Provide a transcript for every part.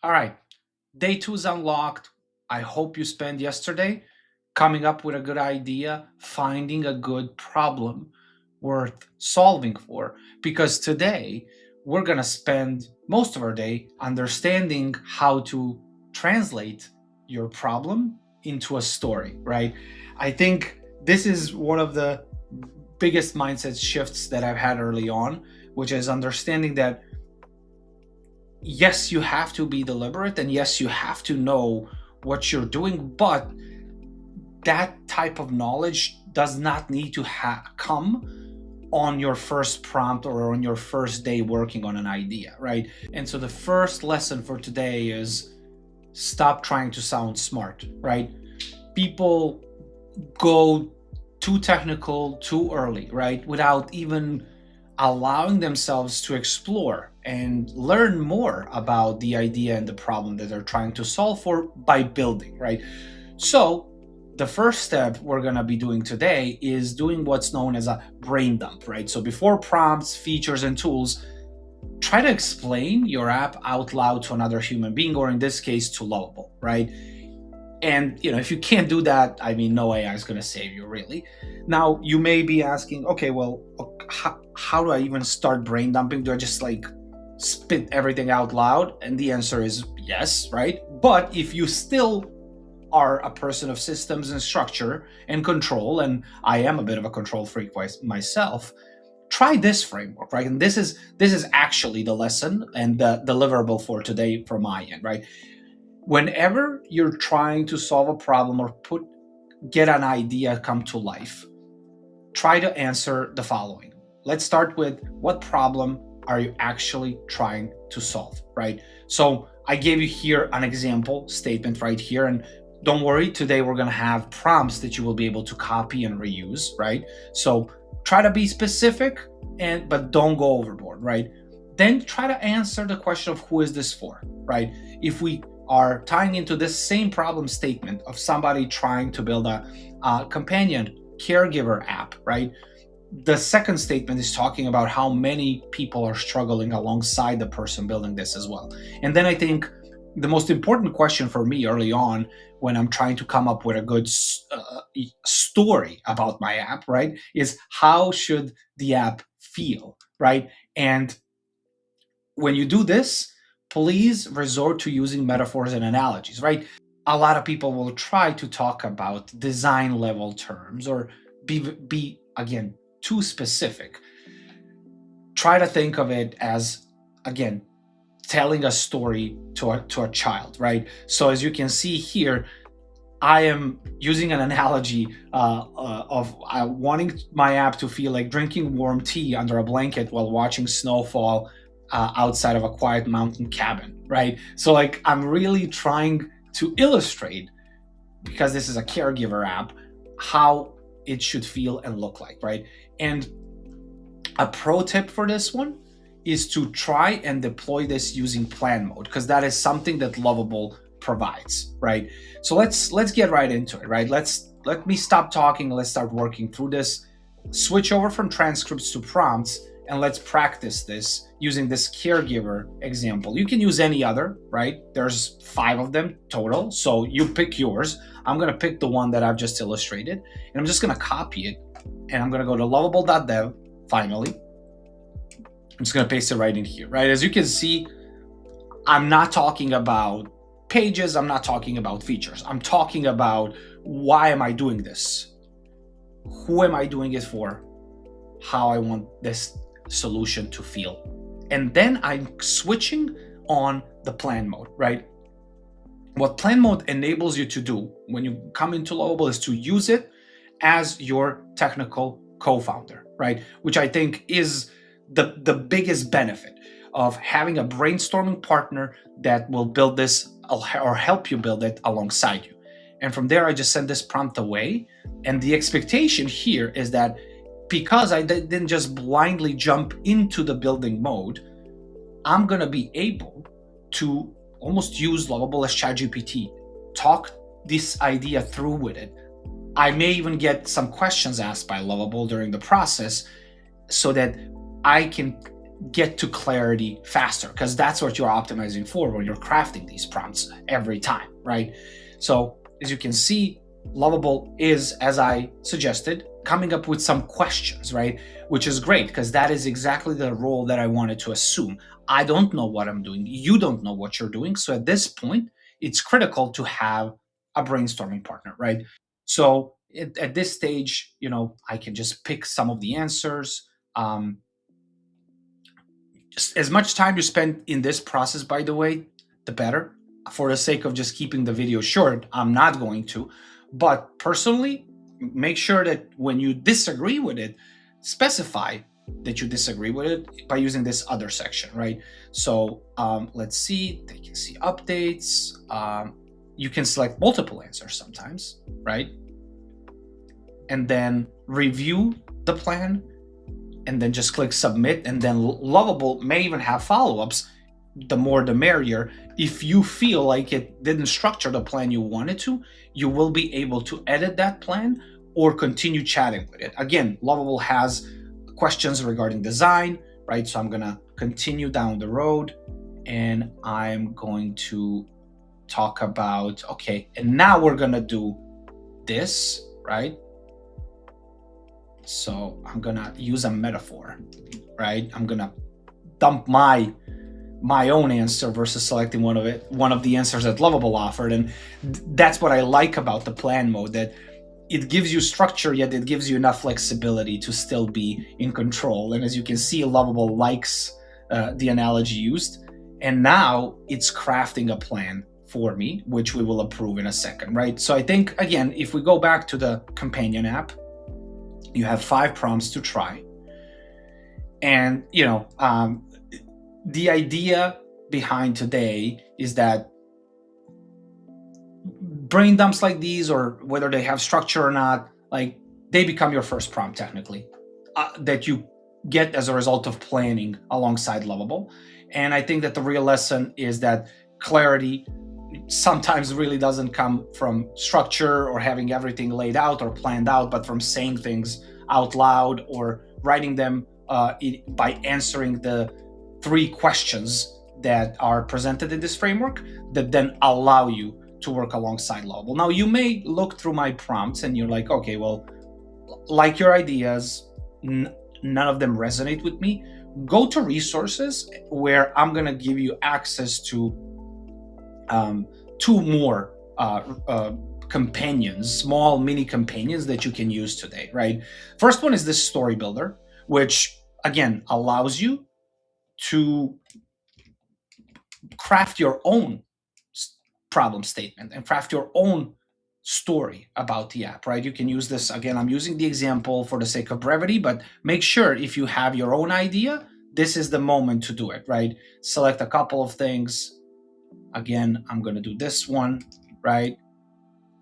All right, day two is unlocked. I hope you spent yesterday coming up with a good idea, finding a good problem worth solving for. Because today we're going to spend most of our day understanding how to translate your problem into a story, right? I think this is one of the biggest mindset shifts that I've had early on, which is understanding that yes, you have to be deliberate and yes, you have to know what you're doing, but that type of knowledge does not need to come on your first prompt or on your first day working on an idea, right? And so the first lesson for today is stop trying to sound smart, right? People go too technical too early, right? Without even allowing themselves to explore and learn more about the idea and the problem that they're trying to solve for by building, right? So, the first step we're going to be doing today is doing what's known as a brain dump, right? So, before prompts, features, and tools, try to explain your app out loud to another human being, or in this case, to Lovable, right? And if you can't do that, I mean, no AI is going to save you, really. Now, you may be asking, okay, well, how do I even start brain dumping? Do I just like spit everything out loud? And the answer is yes, right? But if you still are a person of systems and structure and control, and I am a bit of a control freak myself, try this framework, right? And this is actually the lesson and the deliverable for today from my end, right? Whenever you're trying to solve a problem or get an idea come to life, try to answer the following. Let's start with, what problem are you actually trying to solve, right? So I gave you here an example statement right here, and don't worry, today we're going to have prompts that you will be able to copy and reuse, right? So try to be specific, but don't go overboard, right? Then try to answer the question of who is this for, right? If we are tying into this same problem statement of somebody trying to build a companion caregiver app, right? The second statement is talking about how many people are struggling alongside the person building this as well. And then I think the most important question for me early on when I'm trying to come up with a good story about my app, right, is how should the app feel, right? And when you do this, please resort to using metaphors and analogies, right? A lot of people will try to talk about design level terms or be again too specific. Try to think of it as, again, telling a story to a child, right? So as you can see here, I am using an analogy of wanting my app to feel like drinking warm tea under a blanket while watching snowfall outside of a quiet mountain cabin, right? So like I'm really trying to illustrate, because this is a caregiver app, how it should feel and look like, right? And a pro tip for this one is to try and deploy this using plan mode, because that is something that Lovable provides, right? So let's get right into it, right? Let me stop talking. Let's start working through this. Switch over from transcripts to prompts, and let's practice this using this caregiver example. You can use any other, right? There's 5 of them total, so you pick yours. I'm gonna pick the one that I've just illustrated, and I'm just gonna copy it, and I'm gonna go to lovable.dev. Finally, I'm just gonna paste it right in here, right? As you can see, I'm not talking about pages, I'm not talking about features. I'm talking about, why am I doing this? Who am I doing it for? How I want this solution to feel. And then I'm switching on the plan mode, right? What plan mode enables you to do when you come into Lovable is to use it as your technical co-founder, right? Which I think is the biggest benefit of having a brainstorming partner that will build this or help you build it alongside you. And from there, I just send this prompt away. And the expectation here is that because I didn't just blindly jump into the building mode, I'm going to be able to almost use Lovable as ChatGPT, talk this idea through with it. I may even get some questions asked by Lovable during the process so that I can get to clarity faster, because that's what you're optimizing for when you're crafting these prompts every time, right? So as you can see, Lovable is, as I suggested, coming up with some questions, right? Which is great, because that is exactly the role that I wanted to assume. I don't know what I'm doing. You don't know what you're doing. So at this point, it's critical to have a brainstorming partner, right? So at this stage, I can just pick some of the answers. Just as much time you spend in this process, by the way, the better. For the sake of just keeping the video short, I'm not going to. But personally, make sure that when you disagree with it, specify that you disagree with it by using this other section, right? So let's see, they can see updates. You can select multiple answers sometimes, right? And then review the plan, and then just click submit. And then Lovable may even have follow-ups. The more the merrier. If you feel like it didn't structure the plan you wanted to, you will be able to edit that plan or continue chatting with it. Again, Lovable has questions regarding design, right? So I'm gonna continue down the road, and I'm going to talk about, okay, and now we're gonna do this, right? So I'm gonna use a metaphor, right? I'm gonna dump my own answer versus selecting one of the answers that Lovable offered. And that's what I like about the plan mode, that it gives you structure, yet it gives you enough flexibility to still be in control. And as you can see, Lovable likes the analogy used, and now it's crafting a plan for me, which we will approve in a second, right? So I think, again, if we go back to the companion app, you have 5 prompts to try. And, the idea behind today is that brain dumps like these, or whether they have structure or not, like, they become your first prompt technically, that you get as a result of planning alongside Lovable. And I think that the real lesson is that clarity sometimes really doesn't come from structure or having everything laid out or planned out, but from saying things out loud or writing them by answering the 3 questions that are presented in this framework that then allow you to work alongside Lovable. Now, you may look through my prompts and you're like, okay, well, like your ideas, none of them resonate with me. Go to resources where I'm going to give you access to 2 more companions, small mini companions that you can use today, right? First one is this story builder, which again allows you to craft your own problem statement and craft your own story about the app, right? You can use this, again, I'm using the example for the sake of brevity, but make sure if you have your own idea, this is the moment to do it, right? Select a couple of things. Again, I'm going to do this one, right?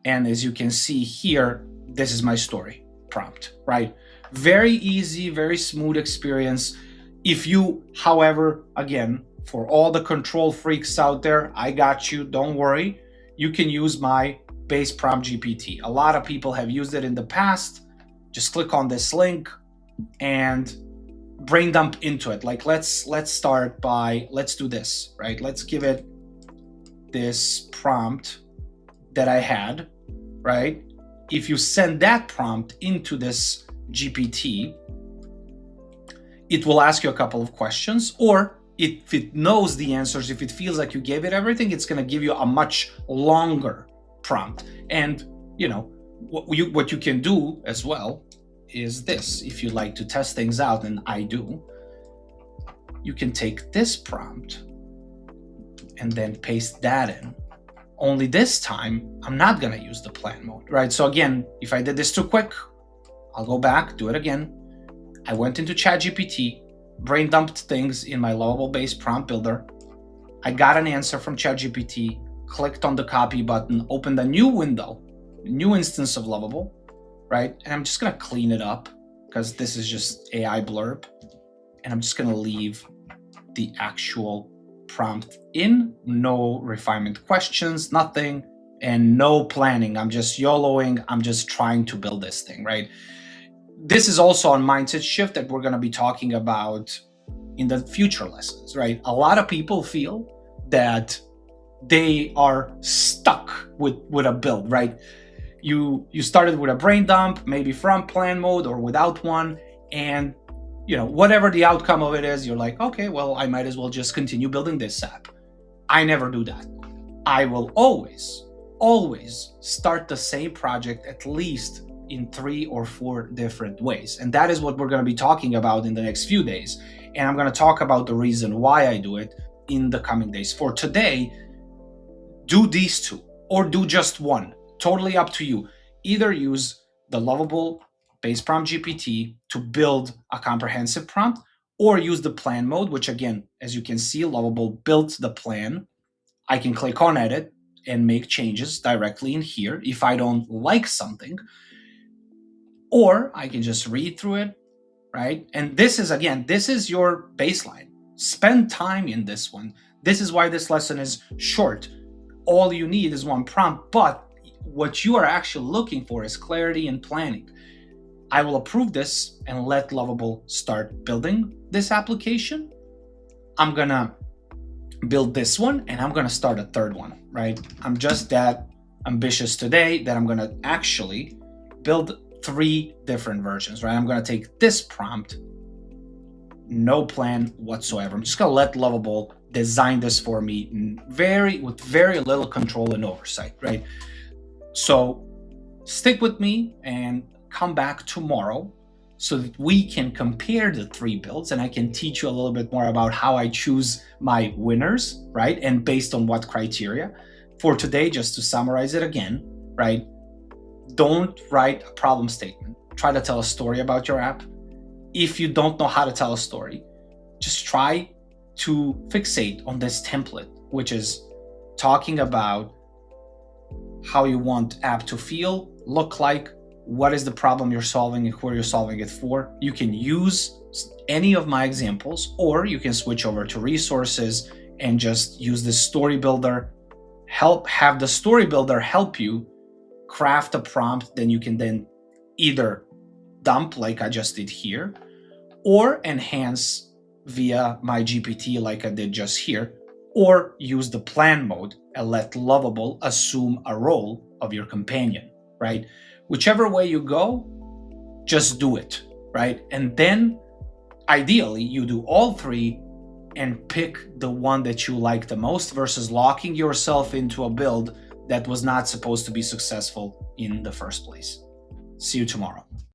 And as you can see here, this is my story prompt, right? Very easy, very smooth experience. If you, however, again, for all the control freaks out there, I got you, don't worry. You can use my base prompt GPT. A lot of people have used it in the past. Just click on this link and brain dump into it. Like, let's start by, let's do this, right? Let's give it this prompt that I had, right? If you send that prompt into this GPT, it will ask you a couple of questions, or if it knows the answers, if it feels like you gave it everything, it's going to give you a much longer prompt. And what you can do as well is this. If you like to test things out, and I do, you can take this prompt and then paste that in. Only this time, I'm not going to use the plan mode, right? So again, if I did this too quick, I'll go back, do it again. I went into ChatGPT, brain dumped things in my Lovable-based prompt builder. I got an answer from ChatGPT, clicked on the copy button, opened a new window, a new instance of Lovable, right? And I'm just going to clean it up because this is just AI blurb. And I'm just going to leave the actual prompt in, no refinement questions, nothing, and no planning. I'm just YOLOing. I'm just trying to build this thing, right? This is also on mindset shift that we're going to be talking about in the future lessons, right? A lot of people feel that they are stuck with a build, right? You started with a brain dump, maybe from plan mode or without one, and whatever the outcome of it is, you're like, okay, well, I might as well just continue building this app. I never do that. I will always start the same project at least in 3 or 4 different ways. And that is what we're going to be talking about in the next few days. And I'm going to talk about the reason why I do it in the coming days. For today, do these 2 or do just one. Totally up to you. Either use the Lovable base prompt GPT to build a comprehensive prompt, or use the plan mode, which again, as you can see, Lovable built the plan. I can click on edit and make changes directly in here if I don't like something, or I can just read through it, right? And this is your baseline. Spend time in this one. This is why this lesson is short. All you need is one prompt, but what you are actually looking for is clarity and planning. I will approve this and let Lovable start building this application. I'm gonna build this one and I'm gonna start a third one, right? I'm just that ambitious today that I'm gonna actually build 3 different versions, right? I'm gonna take this prompt, no plan whatsoever. I'm just gonna let Lovable design this for me with very little control and oversight, right? So stick with me and come back tomorrow so that we can compare the 3 builds and I can teach you a little bit more about how I choose my winners, right? And based on what criteria. For today, just to summarize it again, right? Don't write a problem statement. Try to tell a story about your app. If you don't know how to tell a story, just try to fixate on this template, which is talking about how you want app to feel, look like, what is the problem you're solving and who you're solving it for. You can use any of my examples, or you can switch over to resources and just use the story builder, have the story builder help you craft a prompt. Then you can then either dump like I just did here, or enhance via my GPT like I did just here, or use the plan mode and let Lovable assume a role of your companion, right? Whichever way you go, just do it, right? And then ideally you do all 3 and pick the one that you like the most versus locking yourself into a build that was not supposed to be successful in the first place. See you tomorrow.